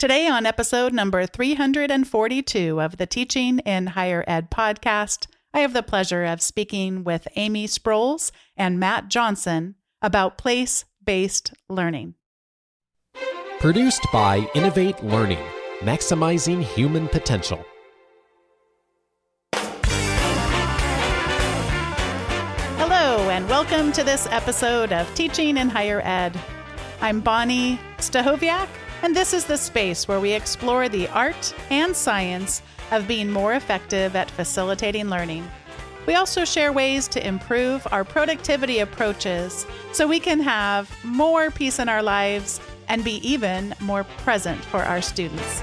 Today on episode number 342 of the Teaching in Higher Ed podcast, I have the pleasure of speaking with Amy Sprowles and Matt Johnson about place-based learning. Produced by Innovate Learning, maximizing human potential. Hello, and welcome to this episode of Teaching in Higher Ed. I'm Bonnie Stahoviak, and this is the space where we explore the art and science of being more effective at facilitating learning. We also share ways to improve our productivity approaches so we can have more peace in our lives and be even more present for our students.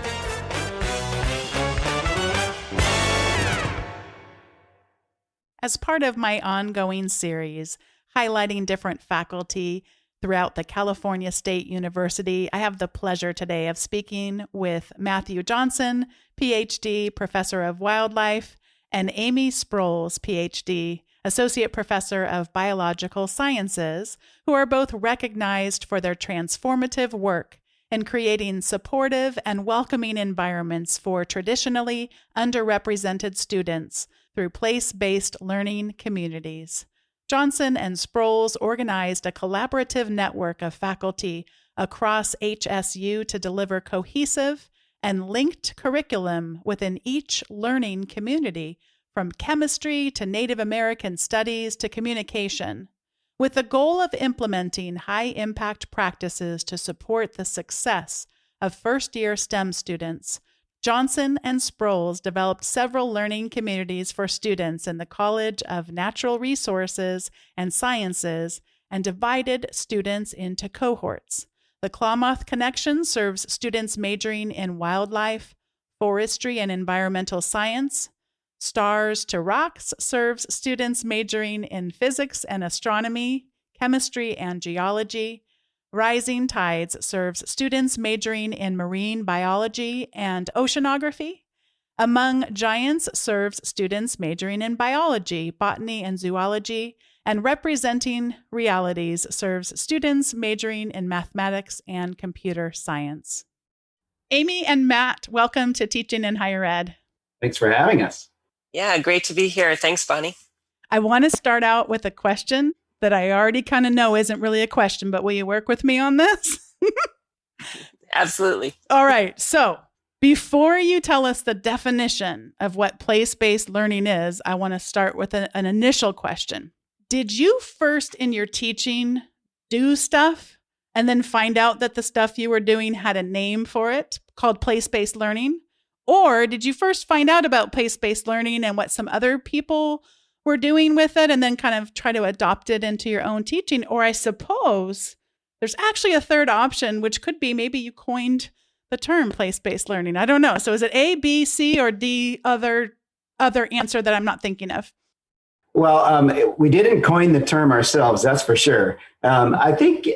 As part of my ongoing series highlighting different faculty throughout the California State University, I have the pleasure today of speaking with Matthew Johnson, PhD, Professor of Wildlife, and Amy Sprowles, PhD, Associate Professor of Biological Sciences, who are both recognized for their transformative work in creating supportive and welcoming environments for traditionally underrepresented students through place-based learning communities. Johnson and Sprowles organized a collaborative network of faculty across HSU to deliver cohesive and linked curriculum within each learning community, from chemistry to Native American studies to communication, with the goal of implementing high-impact practices to support the success of first-year STEM students. Johnson and Sprowles developed several learning communities for students in the College of Natural Resources and Sciences and divided students into cohorts. The Klamath Connection serves students majoring in wildlife, forestry, and environmental science. Stars to Rocks serves students majoring in physics and astronomy, chemistry, and geology. Rising Tides serves students majoring in marine biology and oceanography. Among Giants serves students majoring in biology, botany, and zoology. And Representing Realities serves students majoring in mathematics and computer science. Amy and Matt, welcome to Teaching in Higher Ed. Thanks for having us. Yeah, great to be here. Thanks, Bonnie. I want to start out with a question that I already kind of know isn't really a question, but will you work with me on this? Absolutely. All right. So before you tell us the definition of what place-based learning is, I want to start with an initial question. Did you first in your teaching do stuff and then find out that the stuff you were doing had a name for it called place-based learning? Or did you first find out about place-based learning and what some other people were doing with it and then kind of try to adopt it into your own teaching? Or I suppose there's actually a third option, which could be maybe you coined the term place-based learning. I don't know. So is it A, B, C, or D, other answer that I'm not thinking of? Well, we didn't coin the term ourselves, that's for sure. I think,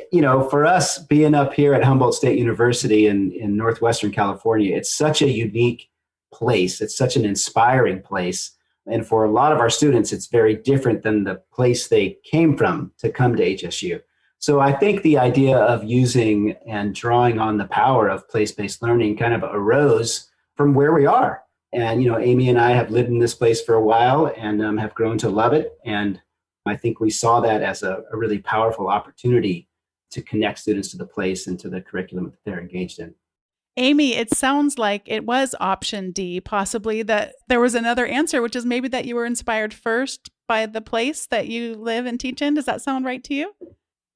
for us being up here at Humboldt State University in Northwestern California, it's such a unique place. It's such an inspiring place. And for a lot of our students, it's very different than the place they came from to come to HSU. So I think the idea of using and drawing on the power of place-based learning kind of arose from where we are. And, Amy and I have lived in this place for a while and have grown to love it. And I think we saw that as a really powerful opportunity to connect students to the place and to the curriculum that they're engaged in. Amy, it sounds like it was option D, possibly that there was another answer, which is maybe that you were inspired first by the place that you live and teach in. Does that sound right to you?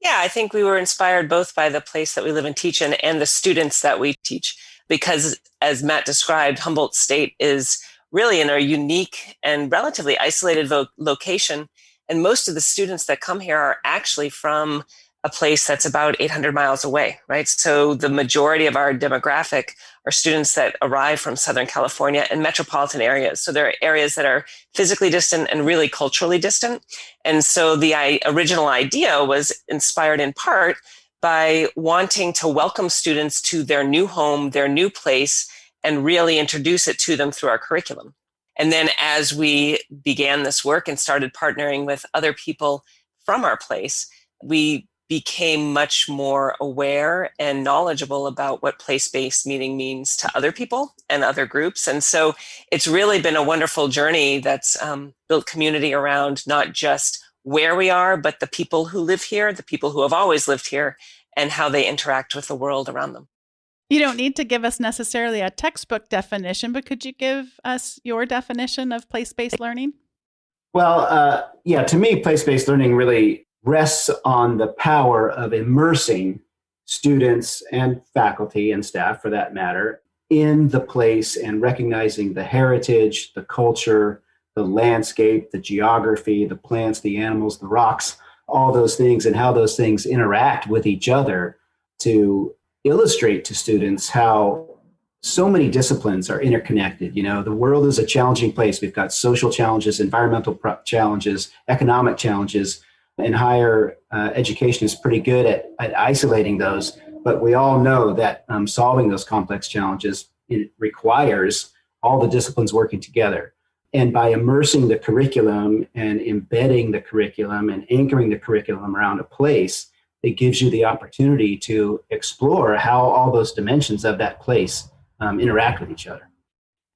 Yeah, I think we were inspired both by the place that we live and teach in and the students that we teach. Because as Matt described, Humboldt State is really in a unique and relatively isolated location. And most of the students that come here are actually from a place that's about 800 miles away, right? So the majority of our demographic are students that arrive from Southern California and metropolitan areas. So there are areas that are physically distant and really culturally distant. And so the original idea was inspired in part by wanting to welcome students to their new home, their new place, and really introduce it to them through our curriculum. And then as we began this work and started partnering with other people from our place, we became much more aware and knowledgeable about what place-based meaning means to other people and other groups. And so it's really been a wonderful journey that's built community around not just where we are, but the people who live here, the people who have always lived here, and how they interact with the world around them. You don't need to give us necessarily a textbook definition, but could you give us your definition of place-based learning? Well, yeah, to me, place-based learning really rests on the power of immersing students and faculty and staff, for that matter, in the place and recognizing the heritage, the culture, the landscape, the geography, the plants, the animals, the rocks, all those things, and how those things interact with each other to illustrate to students how so many disciplines are interconnected. You know, the world is a challenging place. We've got social challenges, environmental challenges, economic challenges, and higher education is pretty good at isolating those. But we all know that solving those complex challenges, it requires all the disciplines working together. And by immersing the curriculum and embedding the curriculum and anchoring the curriculum around a place, it gives you the opportunity to explore how all those dimensions of that place interact with each other.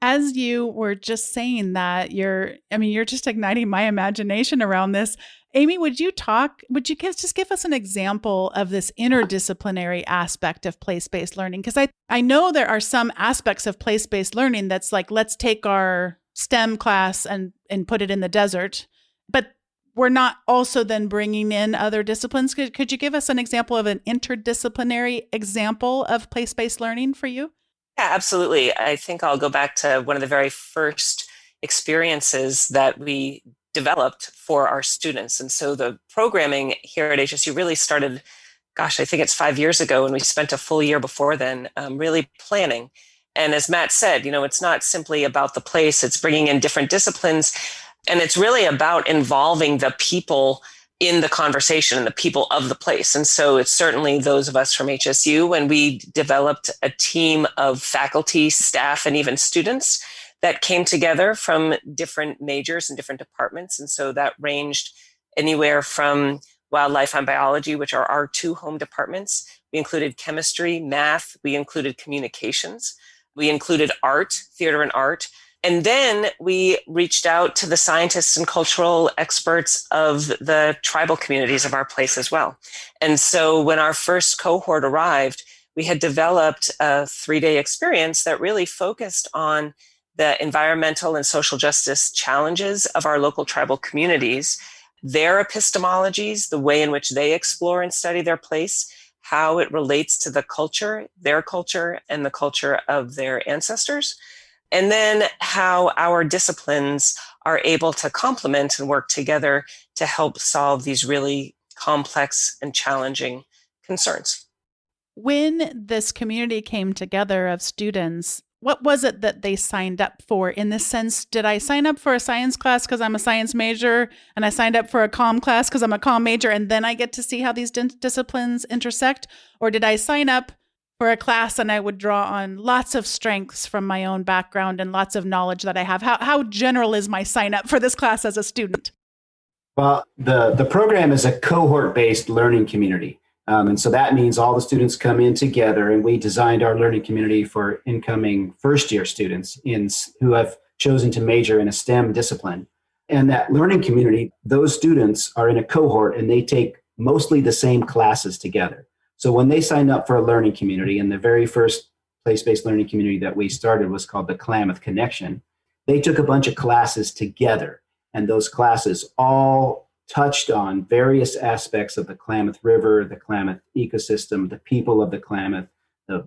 As you were just saying that, you're just igniting my imagination around this. Amy, would you just give us an example of this interdisciplinary aspect of place-based learning? Because I know there are some aspects of place-based learning that's like, let's take our STEM class and put it in the desert, but we're not also then bringing in other disciplines. Could you give us an example of an interdisciplinary example of place-based learning for you? Yeah, absolutely. I think I'll go back to one of the very first experiences that we developed for our students. And so the programming here at HSU really started, gosh, I think it's 5 years ago, and we spent a full year before then really planning. And as Matt said, you know, it's not simply about the place, it's bringing in different disciplines. And it's really about involving the people in the conversation and the people of the place. And so it's certainly those of us from HSU when we developed a team of faculty, staff, and even students that came together from different majors and different departments. And so that ranged anywhere from wildlife and biology, which are our two home departments. We included chemistry, math, we included communications, we included art, theater and art. And then we reached out to the scientists and cultural experts of the tribal communities of our place as well. And so when our first cohort arrived, we had developed a 3-day experience that really focused on the environmental and social justice challenges of our local tribal communities, their epistemologies, the way in which they explore and study their place, how it relates to the culture, their culture, and the culture of their ancestors. And then how our disciplines are able to complement and work together to help solve these really complex and challenging concerns. When this community came together of students, what was it that they signed up for? In this sense, did I sign up for a science class because I'm a science major, and I signed up for a comm class because I'm a comm major, and then I get to see how these disciplines intersect? Or did I sign up for a class and I would draw on lots of strengths from my own background and lots of knowledge that I have? How general is my sign up for this class as a student? Well, the program is a cohort-based learning community. And so that means all the students come in together, and we designed our learning community for incoming first-year students who have chosen to major in a STEM discipline. And that learning community, those students are in a cohort, and they take mostly the same classes together. So when they signed up for a learning community, and the very first place-based learning community that we started was called the Klamath Connection, they took a bunch of classes together, and those classes all touched on various aspects of the Klamath River, the Klamath ecosystem, the people of the Klamath, the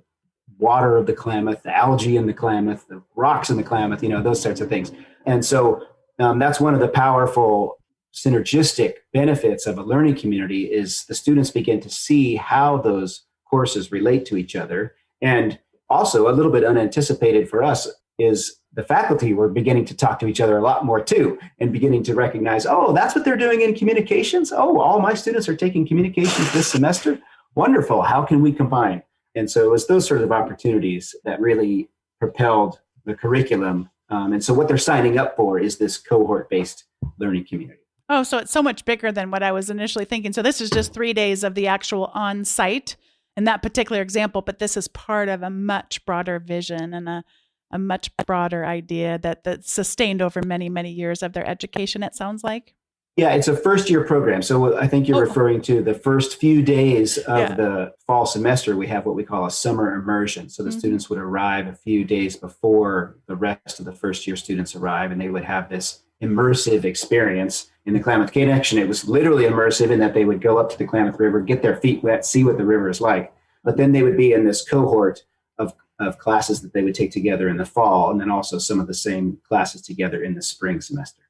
water of the Klamath, the algae in the Klamath, the rocks in the Klamath, those sorts of things. And so that's one of the powerful synergistic benefits of a learning community is the students begin to see how those courses relate to each other. And also a little bit unanticipated for us is the faculty were beginning to talk to each other a lot more too, and beginning to recognize, oh, that's what they're doing in communications. Oh, all my students are taking communications this semester. Wonderful. How can we combine? And so it was those sort of opportunities that really propelled the curriculum. And so what they're signing up for is this cohort-based learning community. Oh, so it's so much bigger than what I was initially thinking. So this is just 3 days of the actual on-site in that particular example, but this is part of a much broader vision and a much broader idea that's sustained over many, many years of their education, it sounds like. Yeah, it's a first year program. So I think you're referring to the first few days of the fall semester. We have what we call a summer immersion. So the students would arrive a few days before the rest of the first year students arrive, and they would have this immersive experience in the Klamath Connection. It was literally immersive in that they would go up to the Klamath River, get their feet wet, see what the river is like. But then they would be in this cohort of classes that they would take together in the fall, and then also some of the same classes together in the spring semester.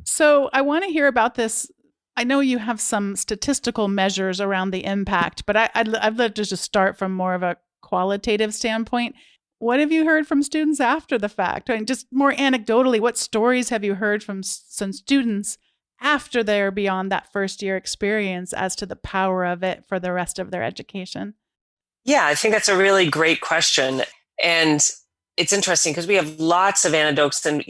So I want to hear about this. I know you have some statistical measures around the impact, but I'd love to just start from more of a qualitative standpoint. What have you heard from students after the fact? I mean, just more anecdotally, what stories have you heard from some students after they're beyond that first year experience as to the power of it for the rest of their education? Yeah, I think that's a really great question. And it's interesting because we have lots of anecdotes, and,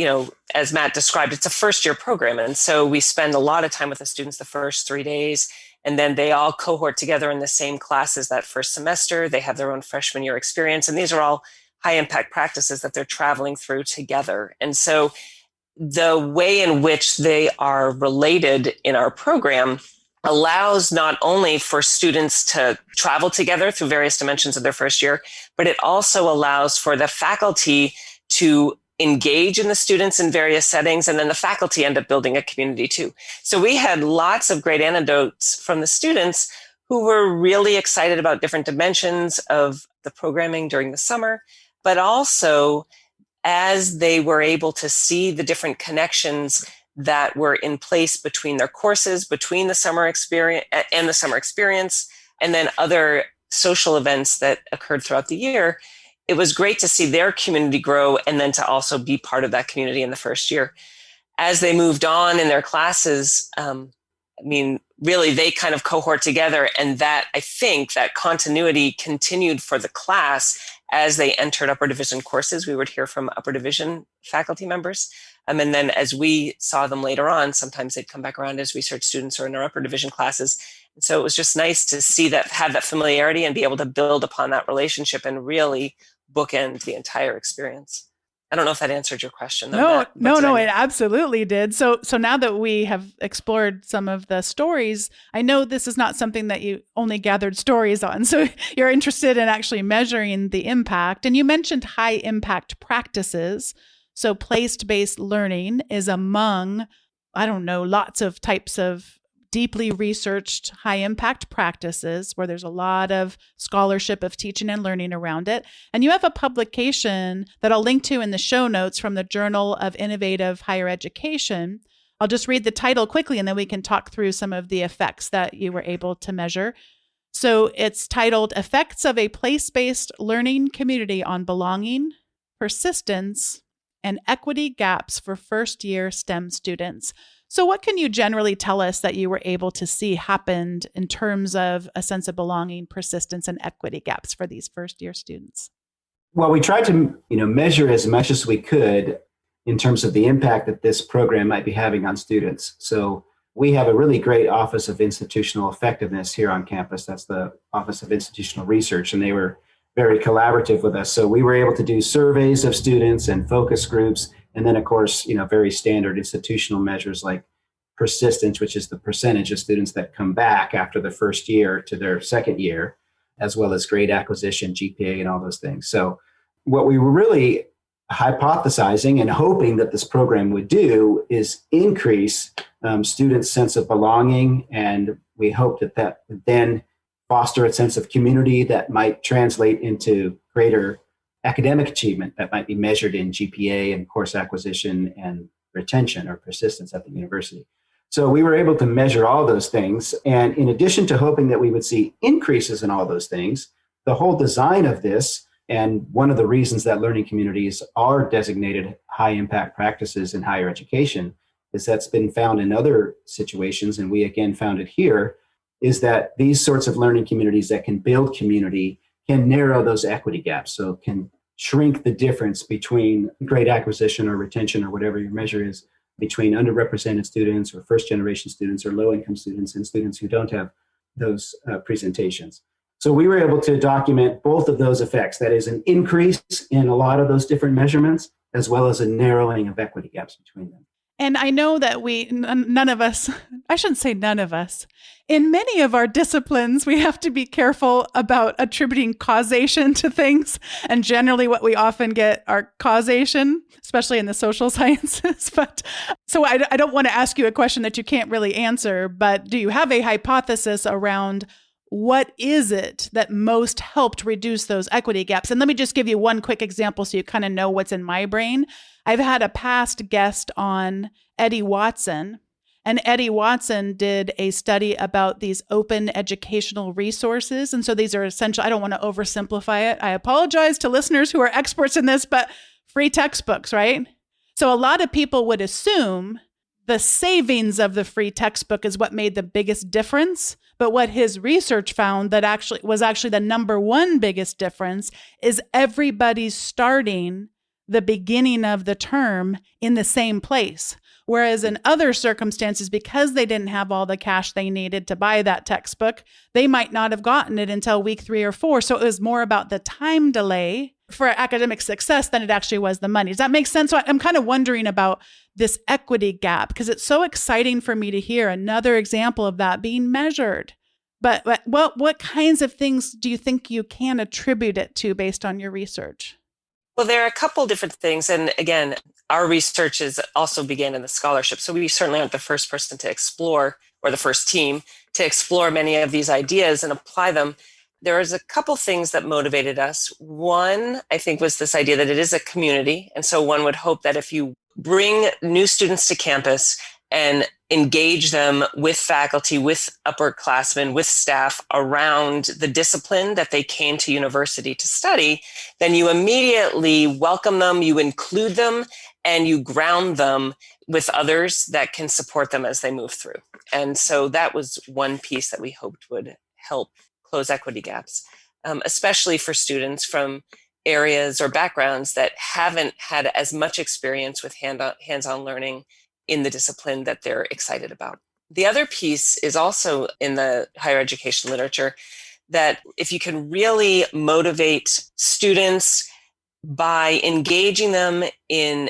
as Matt described, it's a first year program. And so we spend a lot of time with the students the first 3 days, and then they all cohort together in the same classes that first semester. They have their own freshman year experience. And these are all high impact practices that they're traveling through together. And so the way in which they are related in our program allows not only for students to travel together through various dimensions of their first year, but it also allows for the faculty to engage in the students in various settings, and then the faculty end up building a community too. So we had lots of great anecdotes from the students who were really excited about different dimensions of the programming during the summer, but also as they were able to see the different connections that were in place between their courses, between the summer experience and then other social events that occurred throughout the year. It was great to see their community grow and then to also be part of that community in the first year. As they moved on in their classes, really they kind of cohort together, and that, I think, that continuity continued for the class as they entered upper division courses. We would hear from upper division faculty members. And then as we saw them later on, sometimes they'd come back around as research students or in our upper division classes. And so it was just nice to see that, have that familiarity and be able to build upon that relationship and really bookend the entire experience. I don't know if that answered your question. No, it absolutely did. So now that we have explored some of the stories, I know this is not something that you only gathered stories on. So you're interested in actually measuring the impact. And you mentioned high impact practices. So place-based learning is among, lots of types of deeply researched high impact practices where there's a lot of scholarship of teaching and learning around it. And you have a publication that I'll link to in the show notes from the Journal of Innovative Higher Education. I'll just read the title quickly and then we can talk through some of the effects that you were able to measure. So it's titled Effects of a Place-Based Learning Community on Belonging, Persistence, and Equity Gaps for First-Year STEM Students. So what can you generally tell us that you were able to see happened in terms of a sense of belonging, persistence, and equity gaps for these first-year students? Well, we tried to measure as much as we could in terms of the impact that this program might be having on students. So we have a really great Office of Institutional Effectiveness here on campus. That's the Office of Institutional Research, and they were very collaborative with us. So we were able to do surveys of students and focus groups. And then, of course, very standard institutional measures like persistence, which is the percentage of students that come back after the first year to their second year, as well as grade acquisition, GPA, and all those things. So what we were really hypothesizing and hoping that this program would do is increase students' sense of belonging. And we hope that would then foster a sense of community that might translate into greater academic achievement that might be measured in GPA and course acquisition and retention or persistence at the university. So we were able to measure all those things. And in addition to hoping that we would see increases in all those things, the whole design of this, and one of the reasons that learning communities are designated high impact practices in higher education, is that's been found in other situations, and we again found it here, is that these sorts of learning communities that can build community can narrow those equity gaps. So can shrink the difference between grade acquisition or retention or whatever your measure is between underrepresented students or first generation students or low income students and students who don't have those presentations. So we were able to document both of those effects. That is an increase in a lot of those different measurements, as well as a narrowing of equity gaps between them. And I know that none of us, I shouldn't say none of us, in many of our disciplines, we have to be careful about attributing causation to things. And generally what we often get are causation, especially in the social sciences. But so I don't want to ask you a question that you can't really answer, but do you have a hypothesis around what is it that most helped reduce those equity gaps? And let me just give you one quick example so you kind of know what's in my brain. I've had a past guest on, Eddie Watson, and Eddie Watson did a study about these open educational resources. And so these are essential. I don't want to oversimplify it. I apologize to listeners who are experts in this, but free textbooks, right? So a lot of people would assume the savings of the free textbook is what made the biggest difference. But what his research found that actually was the number one biggest difference is everybody's starting the beginning of the term in the same place. Whereas in other circumstances, because they didn't have all the cash they needed to buy that textbook, they might not have gotten it until week 3 or 4. So it was more about the time delay for academic success than it actually was the money. Does that make sense? So I'm kind of wondering about this equity gap because it's so exciting for me to hear another example of that being measured. But what kinds of things do you think you can attribute it to based on your research? Well, there are a couple different things. And again, our research also began in the scholarship. So we certainly aren't the first person to explore, or the first team to explore many of these ideas and apply them. There was a couple things that motivated us. One, I think, was this idea that it is a community. And so one would hope that if you bring new students to campus and engage them with faculty, with upperclassmen, with staff around the discipline that they came to university to study, then you immediately welcome them, you include them, and you ground them with others that can support them as they move through. And so that was one piece that we hoped would help close equity gaps, especially for students from areas or backgrounds that haven't had as much experience with hands-on learning in the discipline that they're excited about. The other piece is also in the higher education literature that if you can really motivate students by engaging them in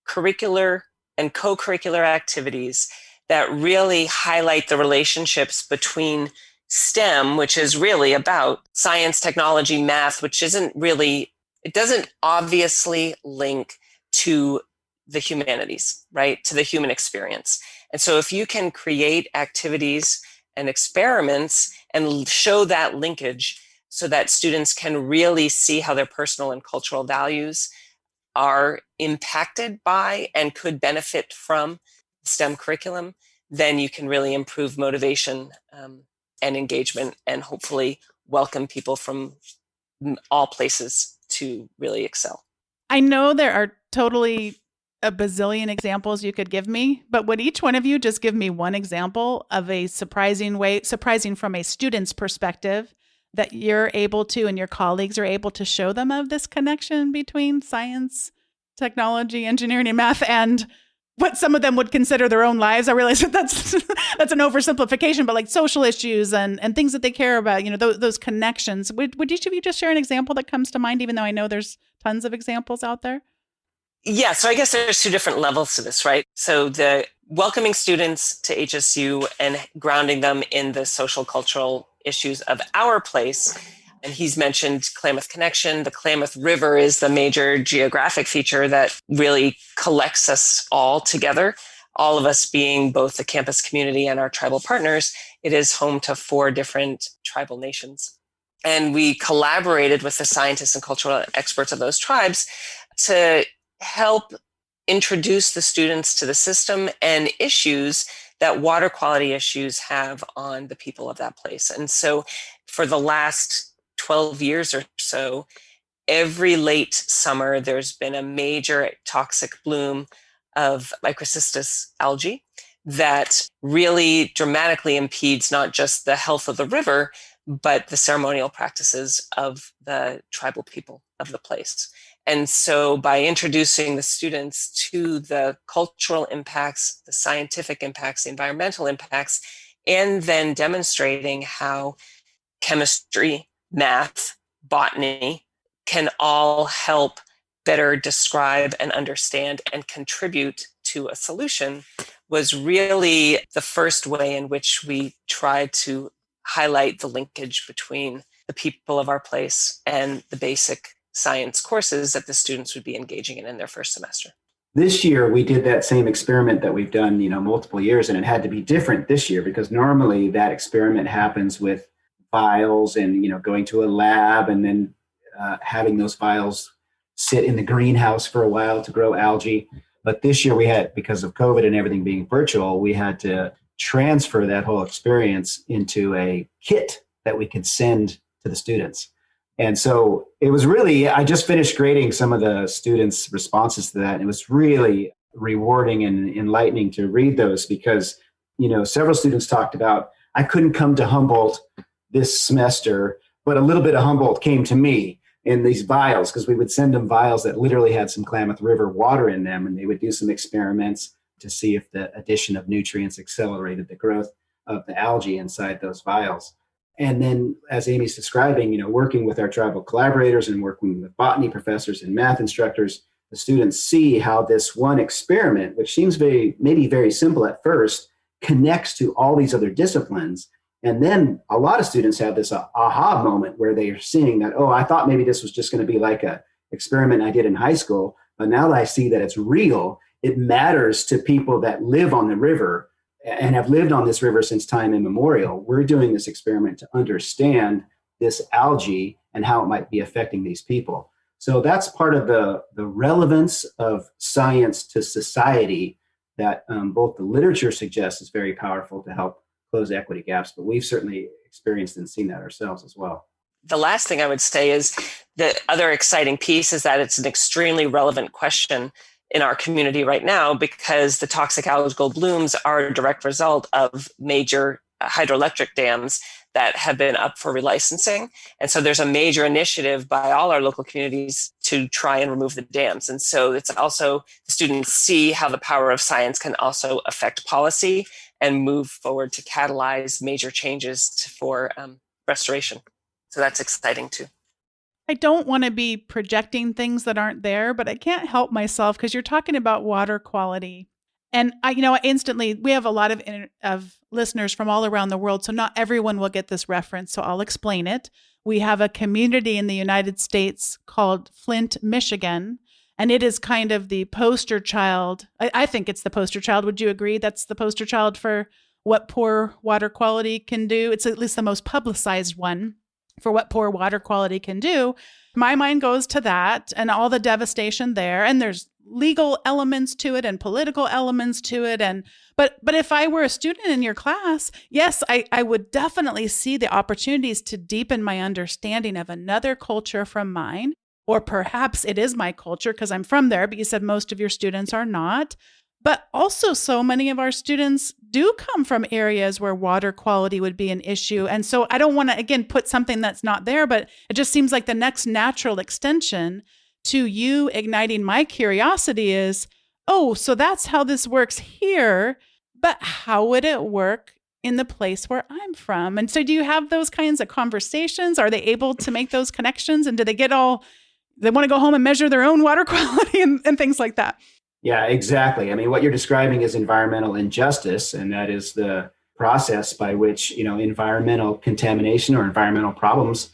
curricular and co-curricular activities that really highlight the relationships between STEM, which is really about science, technology, math, which it doesn't obviously link to the humanities, right? To the human experience. And so if you can create activities and experiments and show that linkage so that students can really see how their personal and cultural values are impacted by and could benefit from the STEM curriculum, then you can really improve motivation and engagement and hopefully welcome people from all places to really excel. I know there are totally a bazillion examples you could give me, but would each one of you just give me one example of a surprising from a student's perspective that you're able to and your colleagues are able to show them of this connection between science, technology, engineering, and math, and what some of them would consider their own lives? I realize that that's an oversimplification, but like social issues and things that they care about, those connections. Would each of you just share an example that comes to mind, even though I know there's tons of examples out there? Yeah, so I guess there's two different levels to this, right? So the welcoming students to HSU and grounding them in the social cultural issues of our place. And he's mentioned Klamath Connection. The Klamath River is the major geographic feature that really collects us all together. All of us being both the campus community and our tribal partners, it is home to 4 different tribal nations. And we collaborated with the scientists and cultural experts of those tribes to help introduce the students to the system and issues that water quality issues have on the people of that place. And so for the last 12 years or so, every late summer, there's been a major toxic bloom of microcystis algae that really dramatically impedes not just the health of the river, but the ceremonial practices of the tribal people of the place. And so by introducing the students to the cultural impacts, the scientific impacts, the environmental impacts, and then demonstrating how chemistry, math, botany can all help better describe and understand and contribute to a solution was really the first way in which we tried to highlight the linkage between the people of our place and the basic science courses that the students would be engaging in their first semester. This year, we did that same experiment that we've done, multiple years, and it had to be different this year because normally that experiment happens with vials and, going to a lab and then having those vials sit in the greenhouse for a while to grow algae. But this year we had, because of COVID and everything being virtual, we had to transfer that whole experience into a kit that we could send to the students. And so it was really, I just finished grading some of the students' responses to that. And it was really rewarding and enlightening to read those because, several students talked about, I couldn't come to Humboldt this semester, but a little bit of Humboldt came to me in these vials because we would send them vials that literally had some Klamath River water in them. And they would do some experiments to see if the addition of nutrients accelerated the growth of the algae inside those vials. And then, as Amy's describing, working with our tribal collaborators and working with botany professors and math instructors, the students see how this one experiment, which seems maybe very simple at first, connects to all these other disciplines. And then a lot of students have this aha moment where they are seeing that, I thought maybe this was just going to be like a experiment I did in high school, but now that I see that it's real, it matters to people that live on the river and have lived on this river since time immemorial. We're doing this experiment to understand this algae and how it might be affecting these people. So that's part of the relevance of science to society that both the literature suggests is very powerful to help close equity gaps, but we've certainly experienced and seen that ourselves as well. The last thing I would say is the other exciting piece is that it's an extremely relevant question in our community right now because the toxic algal blooms are a direct result of major hydroelectric dams that have been up for relicensing. And so there's a major initiative by all our local communities to try and remove the dams. And so it's also, the students see how the power of science can also affect policy and move forward to catalyze major changes for restoration. So that's exciting too. I don't want to be projecting things that aren't there, but I can't help myself because you're talking about water quality. And instantly, we have a lot of listeners from all around the world, so not everyone will get this reference, so I'll explain it. We have a community in the United States called Flint, Michigan, and it is kind of the poster child. I think it's the poster child. Would you agree that's the poster child for what poor water quality can do? It's at least the most publicized one for what poor water quality can do. My mind goes to that and all the devastation there. And there's legal elements to it and political elements to it. But if I were a student in your class, yes, I would definitely see the opportunities to deepen my understanding of another culture from mine. Or perhaps it is my culture because I'm from there, but you said most of your students are not. But also so many of our students do come from areas where water quality would be an issue. And so I don't want to, again, put something that's not there, but it just seems like the next natural extension to you igniting my curiosity is, so that's how this works here, but how would it work in the place where I'm from? And so do you have those kinds of conversations? Are they able to make those connections? And do they they want to go home and measure their own water quality and things like that? Yeah, exactly. I mean, what you're describing is environmental injustice, and that is the process by which, environmental contamination or environmental problems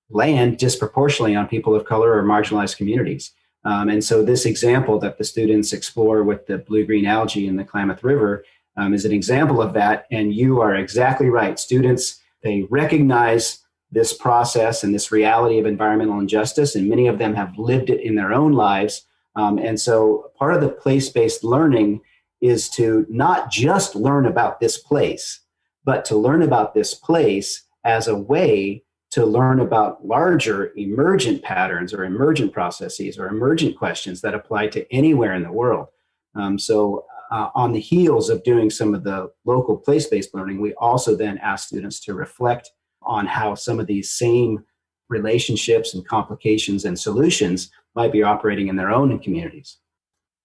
land disproportionately on people of color or marginalized communities. And so this example that the students explore with the blue-green algae in the Klamath River is an example of that. And you are exactly right. Students, they recognize this process and this reality of environmental injustice, and many of them have lived it in their own lives. And so part of the place-based learning is to not just learn about this place, but to learn about this place as a way to learn about larger emergent patterns or emergent processes or emergent questions that apply to anywhere in the world. So on the heels of doing some of the local place-based learning, we also then ask students to reflect on how some of these same relationships and complications and solutions might be operating in their own communities.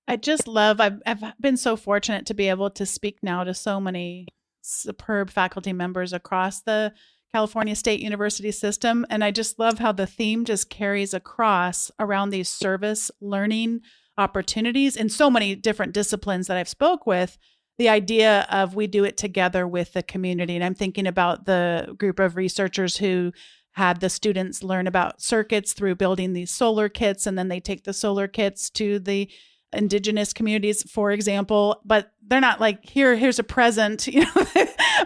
I just love, I've been so fortunate to be able to speak now to so many superb faculty members across the California State University system. And I just love how the theme just carries across around these service learning opportunities in so many different disciplines that I've spoke with. The idea of we do it together with the community. And I'm thinking about the group of researchers who had the students learn about circuits through building these solar kits, and then they take the solar kits to the Indigenous communities, for example, but they're not like, here's a present,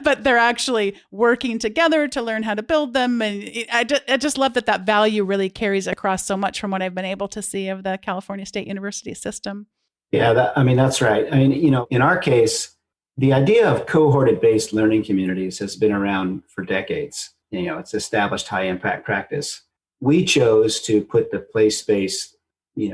but they're actually working together to learn how to build them. And I just love that value really carries across so much from what I've been able to see of the California State University system. Yeah, that's right. In our case, the idea of cohorted-based learning communities has been around for decades. It's established high impact practice. We chose to put the place-based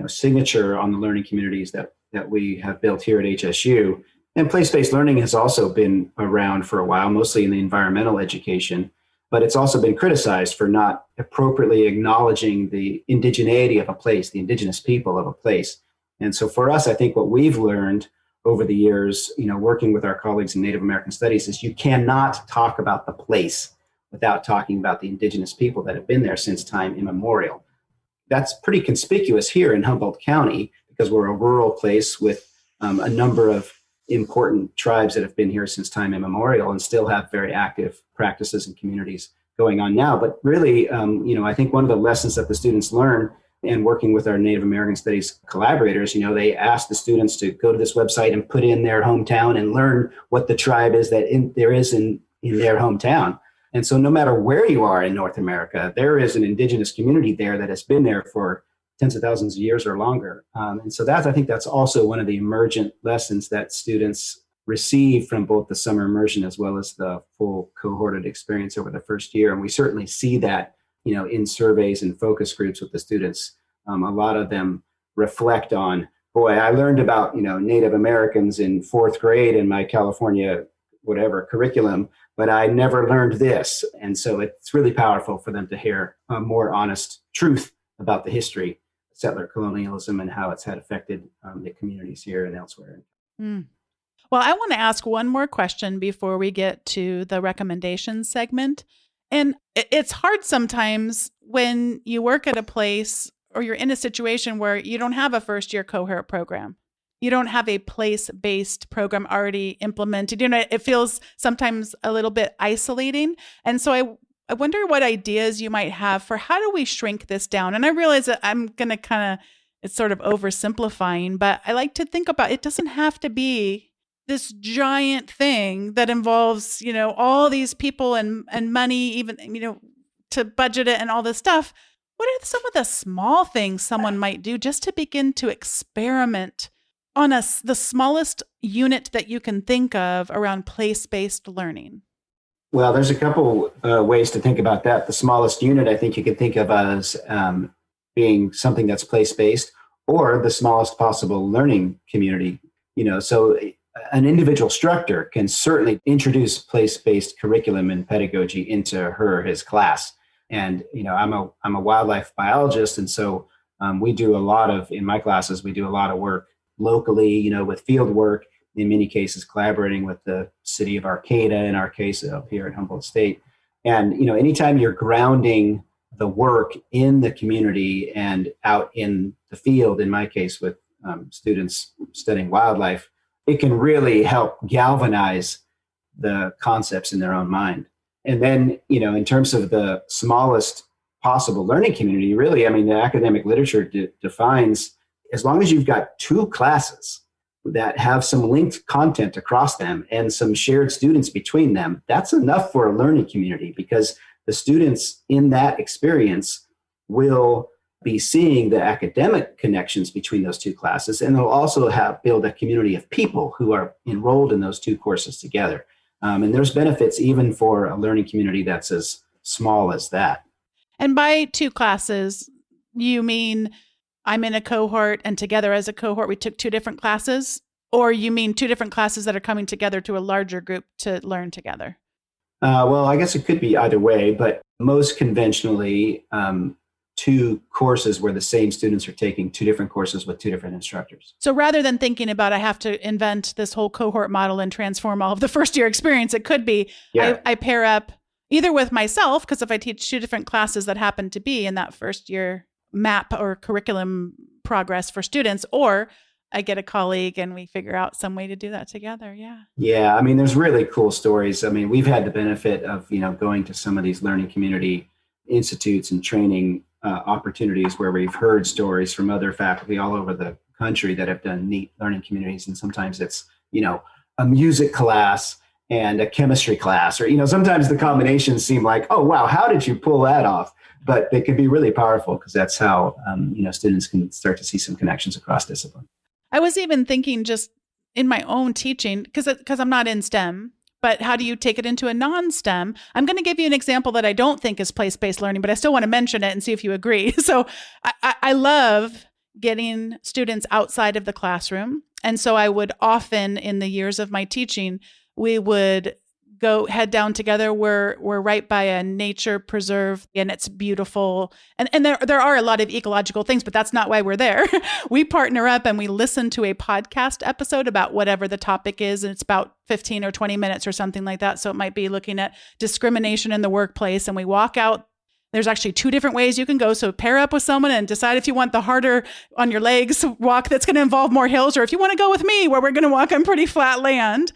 signature on the learning communities that we have built here at HSU. And place-based learning has also been around for a while, mostly in the environmental education, but it's also been criticized for not appropriately acknowledging the indigeneity of a place, the indigenous people of a place. And so for us, I think what we've learned over the years, working with our colleagues in Native American studies, is you cannot talk about the place without talking about the indigenous people that have been there since time immemorial. That's pretty conspicuous here in Humboldt County because we're a rural place with a number of important tribes that have been here since time immemorial and still have very active practices and communities going on now. But really, I think one of the lessons that the students learn and working with our Native American Studies collaborators, they ask the students to go to this website and put in their hometown and learn what the tribe is that there is in their hometown. And so no matter where you are in North America, there is an indigenous community there that has been there for tens of thousands of years or longer. And so I think that's also one of the emergent lessons that students receive from both the summer immersion as well as the full cohorted experience over the first year. And we certainly see that, in surveys and focus groups with the students. A lot of them reflect on, boy, I learned about, Native Americans in fourth grade in my California, curriculum, but I never learned this. And so it's really powerful for them to hear a more honest truth about the history of settler colonialism and how it's had affected the communities here and elsewhere. Mm. Well, I want to ask one more question before we get to the recommendations segment. And it's hard sometimes when you work at a place or you're in a situation where you don't have a first year cohort program. You don't have a place-based program already implemented. It feels sometimes a little bit isolating. And so I wonder what ideas you might have for how do we shrink this down? And I realize that I'm going to it's sort of oversimplifying, but I like to think about it doesn't have to be this giant thing that involves, all these people and money, even, to budget it and all this stuff. What are some of the small things someone might do just to begin to experiment on the smallest unit that you can think of around place-based learning? Well, there's a couple ways to think about that. The smallest unit I think you could think of as being something that's place-based, or the smallest possible learning community. So an individual instructor can certainly introduce place-based curriculum and pedagogy into her or his class. And I'm a wildlife biologist, and so in my classes we do a lot of work locally, with field work, in many cases collaborating with the city of Arcata, in our case up here at Humboldt State. And, anytime you're grounding the work in the community and out in the field, in my case with students studying wildlife, it can really help galvanize the concepts in their own mind. And then, in terms of the smallest possible learning community, really, the academic literature defines, as long as you've got two classes that have some linked content across them and some shared students between them, that's enough for a learning community, because the students in that experience will be seeing the academic connections between those two classes, and they'll also build a community of people who are enrolled in those two courses together. And there's benefits even for a learning community that's as small as that. And by two classes, you mean I'm in a cohort and together as a cohort, we took two different classes? Or you mean two different classes that are coming together to a larger group to learn together? Well, I guess it could be either way, but most conventionally, two courses where the same students are taking two different courses with two different instructors. So rather than thinking about I have to invent this whole cohort model and transform all of the first year experience, it could be I pair up either with myself, because if I teach two different classes that happen to be in that first year map or curriculum progress for students, or I get a colleague and we figure out some way to do that together. Yeah. Yeah. I mean, there's really cool stories. I mean, we've had the benefit of, going to some of these learning community institutes and training opportunities where we've heard stories from other faculty all over the country that have done neat learning communities. And sometimes it's, a music class and a chemistry class, or, sometimes the combinations seem like, oh, wow, how did you pull that off? But they can be really powerful because that's how, students can start to see some connections across discipline. I was even thinking just in my own teaching, because I'm not in STEM, but how do you take it into a non-STEM? I'm going to give you an example that I don't think is place-based learning, but I still want to mention it and see if you agree. So I love getting students outside of the classroom. And so I would often, in the years of my teaching, we would head down together. We're right by a nature preserve and it's beautiful. And there are a lot of ecological things, but that's not why we're there. We partner up and we listen to a podcast episode about whatever the topic is. And it's about 15 or 20 minutes or something like that. So it might be looking at discrimination in the workplace, and we walk out. There's actually two different ways you can go. So pair up with someone and decide if you want the harder on your legs walk that's going to involve more hills, or if you want to go with me where we're going to walk on pretty flat land.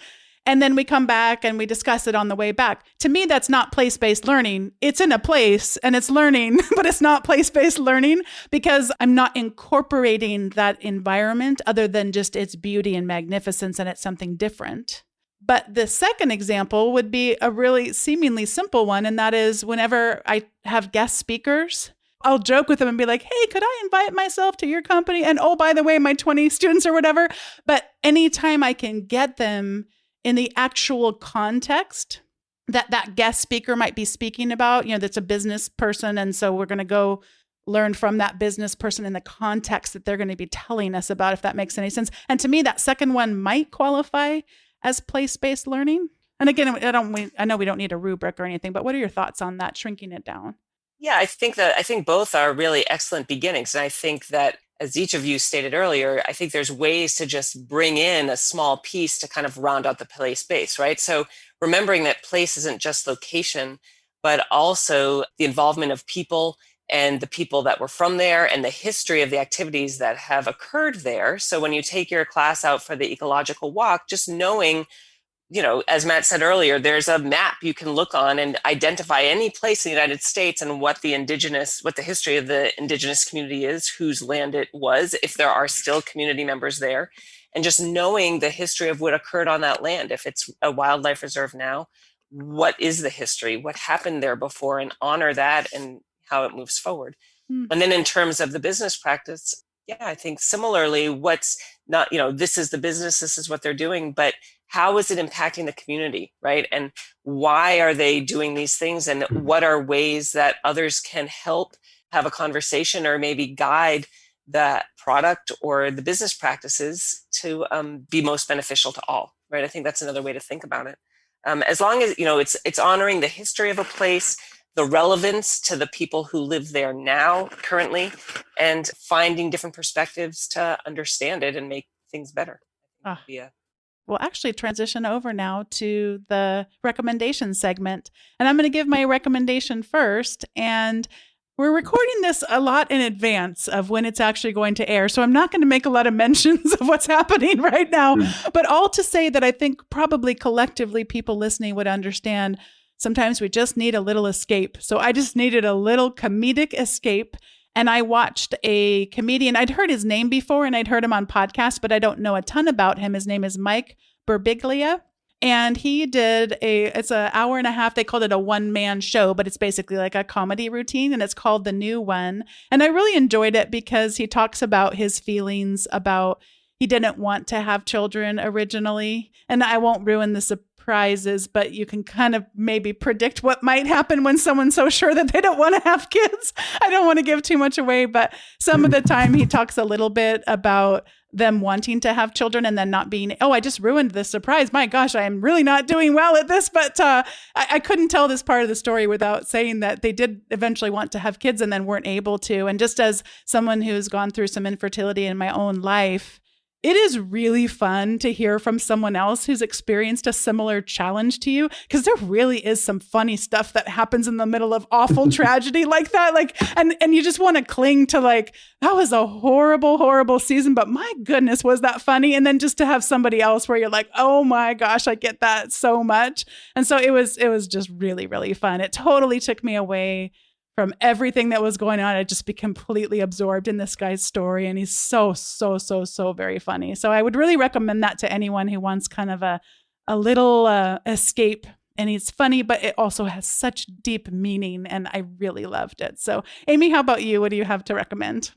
And then we come back and we discuss it on the way back. To me, that's not place-based learning. It's in a place and it's learning, but it's not place-based learning because I'm not incorporating that environment other than just its beauty and magnificence, and it's something different. But the second example would be a really seemingly simple one, and that is whenever I have guest speakers, I'll joke with them and be like, hey, could I invite myself to your company? And oh, by the way, my 20 students or whatever. But anytime I can get them in the actual context that guest speaker might be speaking about, that's a business person. And so we're going to go learn from that business person in the context that they're going to be telling us about, if that makes any sense. And to me, that second one might qualify as place-based learning. And again, I know we don't need a rubric or anything, but what are your thoughts on that, shrinking it down? Yeah, I think both are really excellent beginnings. And I think that, as each of you stated earlier, I think there's ways to just bring in a small piece to kind of round out the play space, right? So remembering that place isn't just location, but also the involvement of people and the people that were from there and the history of the activities that have occurred there. So when you take your class out for the ecological walk, just knowing, as Matt said earlier, there's a map you can look on and identify any place in the United States and what the history of the Indigenous community is, whose land it was, if there are still community members there, and just knowing the history of what occurred on that land. If it's a wildlife reserve now, what is the history? What happened there before? And honor that and how it moves forward. And then in terms of the business practice, yeah, I think similarly, what's not, this is the business, this is what they're doing, but how is it impacting the community, right? And why are they doing these things? And what are ways that others can help have a conversation or maybe guide that product or the business practices to be most beneficial to all, right? I think that's another way to think about it. As long as, it's honoring the history of a place, the relevance to the people who live there now, currently, and finding different perspectives to understand it and make things better. We'll actually transition over now to the recommendation segment. And I'm going to give my recommendation first. And we're recording this a lot in advance of when it's actually going to air. So I'm not going to make a lot of mentions of what's happening right now, but all to say that I think probably collectively people listening would understand sometimes we just need a little escape. So I just needed a little comedic escape. And I watched a comedian. I'd heard his name before and I'd heard him on podcasts, but I don't know a ton about him. His name is Mike Birbiglia. And he did it's an hour and a half. They called it a one-man show, but it's basically like a comedy routine, and it's called The New One. And I really enjoyed it because he talks about his feelings about he didn't want to have children originally. And I won't ruin the surprises, but you can kind of maybe predict what might happen when someone's so sure that they don't want to have kids. I don't want to give too much away, but some of the time he talks a little bit about them wanting to have children and then not being, I just ruined this surprise. My gosh, I am really not doing well at this. But I couldn't tell this part of the story without saying that they did eventually want to have kids and then weren't able to. And just as someone who's gone through some infertility in my own life, it is really fun to hear from someone else who's experienced a similar challenge to you, because there really is some funny stuff that happens in the middle of awful tragedy like that. And you just want to cling to that was a horrible, horrible season, but my goodness, was that funny? And then just to have somebody else where you're like, oh my gosh, I get that so much. And so it was just really, really fun. It totally took me away from everything that was going on. I'd just be completely absorbed in this guy's story. And he's so, so, so, so very funny. So I would really recommend that to anyone who wants kind of a little escape. And he's funny, but it also has such deep meaning. And I really loved it. So Amy, how about you? What do you have to recommend?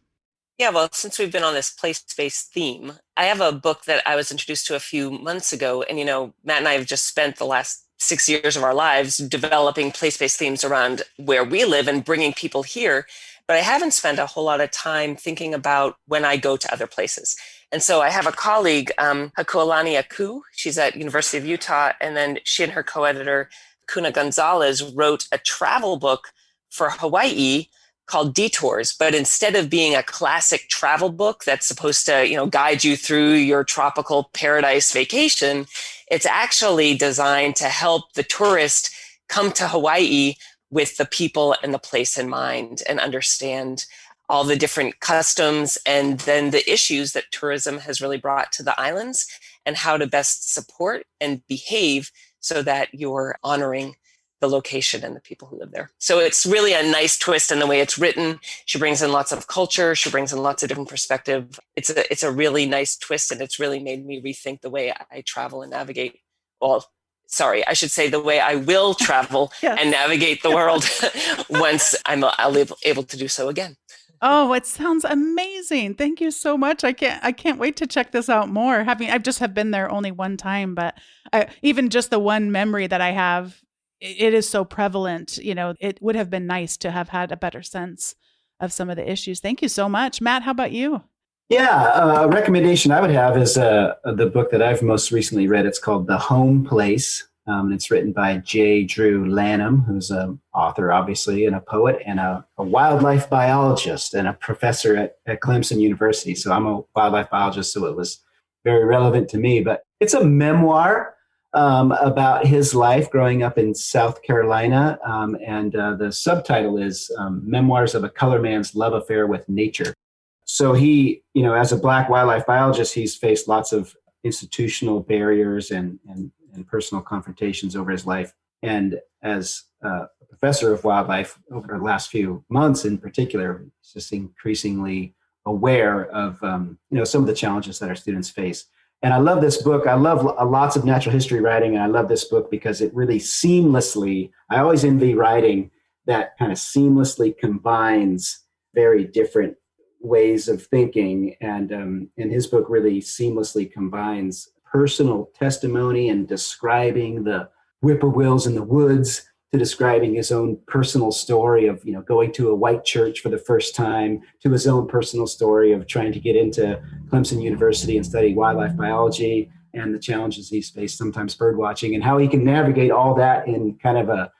Yeah, well, since we've been on this place-based theme, I have a book that I was introduced to a few months ago. And, Matt and I have just spent the last 6 years of our lives developing place-based themes around where we live and bringing people here. But I haven't spent a whole lot of time thinking about when I go to other places. And so I have a colleague, Hakualani Aku. She's at University of Utah. And then she and her co-editor, Kuna Gonzalez, wrote a travel book for Hawaii called Detours. But instead of being a classic travel book that's supposed to, guide you through your tropical paradise vacation, it's actually designed to help the tourist come to Hawaii with the people and the place in mind and understand all the different customs and then the issues that tourism has really brought to the islands and how to best support and behave so that you're honoring the location and the people who live there. So it's really a nice twist in the way it's written. She brings in lots of culture. She brings in lots of different perspective. It's a really nice twist, and it's really made me rethink the way I travel and navigate. Well, sorry, I should say the way I will travel Yes. and navigate the world once I'll be able to do so again. Oh, it sounds amazing. Thank you so much. I can't wait to check this out more. I've just have been there only one time, but even just the one memory that I have, it is so prevalent. It would have been nice to have had a better sense of some of the issues. Thank you so much. Matt, how about you? Yeah, a recommendation I would have is the book that I've most recently read. It's called The Home Place. And it's written by J. Drew Lanham, who's an author, obviously, and a poet, and a wildlife biologist and a professor at Clemson University. So I'm a wildlife biologist, so it was very relevant to me. But it's a memoir about his life growing up in South Carolina. And the subtitle is Memoirs of a Color Man's Love Affair with Nature. So he, as a Black wildlife biologist, he's faced lots of institutional barriers and personal confrontations over his life. And as a professor of wildlife over the last few months in particular, he's just increasingly aware of, some of the challenges that our students face. And I love this book. I love lots of natural history writing, and I love this book because it really seamlessly, I always envy writing that kind of seamlessly combines very different ways of thinking. And his book really seamlessly combines personal testimony and describing the whippoorwills in the woods to describing his own personal story of, going to a white church for the first time, to his own personal story of trying to get into Clemson University and study wildlife biology and the challenges he's faced, sometimes bird watching, and how he can navigate all that in kind of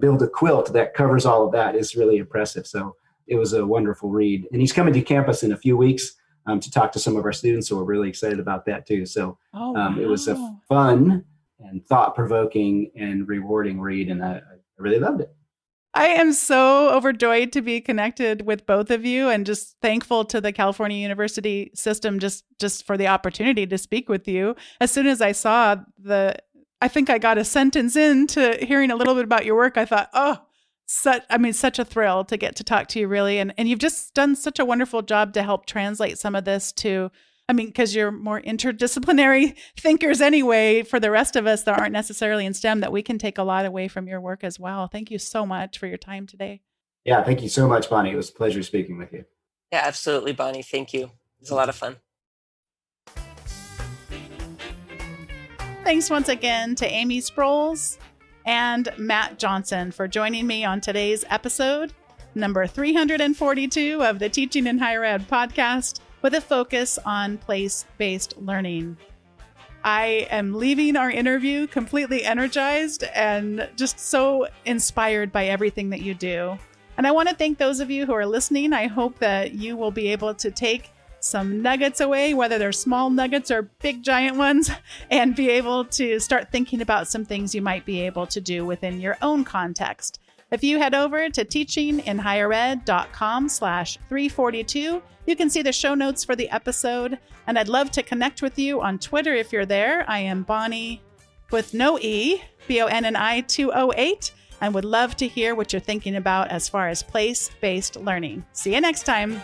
build a quilt that covers all of that is really impressive. So it was a wonderful read. And he's coming to campus in a few weeks to talk to some of our students. So we're really excited about that too. So It was a fun and thought-provoking and rewarding read, and I really loved it. I am so overjoyed to be connected with both of you, and just thankful to the California University system just for the opportunity to speak with you. As soon as I saw I think I got a sentence into hearing a little bit about your work, I thought, such a thrill to get to talk to you, really. And you've just done such a wonderful job to help translate some of this to, because you're more interdisciplinary thinkers anyway, for the rest of us that aren't necessarily in STEM, that we can take a lot away from your work as well. Thank you so much for your time today. Yeah, thank you so much, Bonnie. It was a pleasure speaking with you. Yeah, absolutely, Bonnie. Thank you. It was a lot of fun. Thanks once again to Amy Sprowles and Matt Johnson for joining me on today's episode, number 342 of the Teaching in Higher Ed podcast, with a focus on place-based learning. I am leaving our interview completely energized and just so inspired by everything that you do. And I want to thank those of you who are listening. I hope that you will be able to take some nuggets away, whether they're small nuggets or big giant ones, and be able to start thinking about some things you might be able to do within your own context. If you head over to teachinginhighered.com/342, you can see the show notes for the episode. And I'd love to connect with you on Twitter if you're there. I am Bonnie with no E, Bonni 208, and would love to hear what you're thinking about as far as place-based learning. See you next time.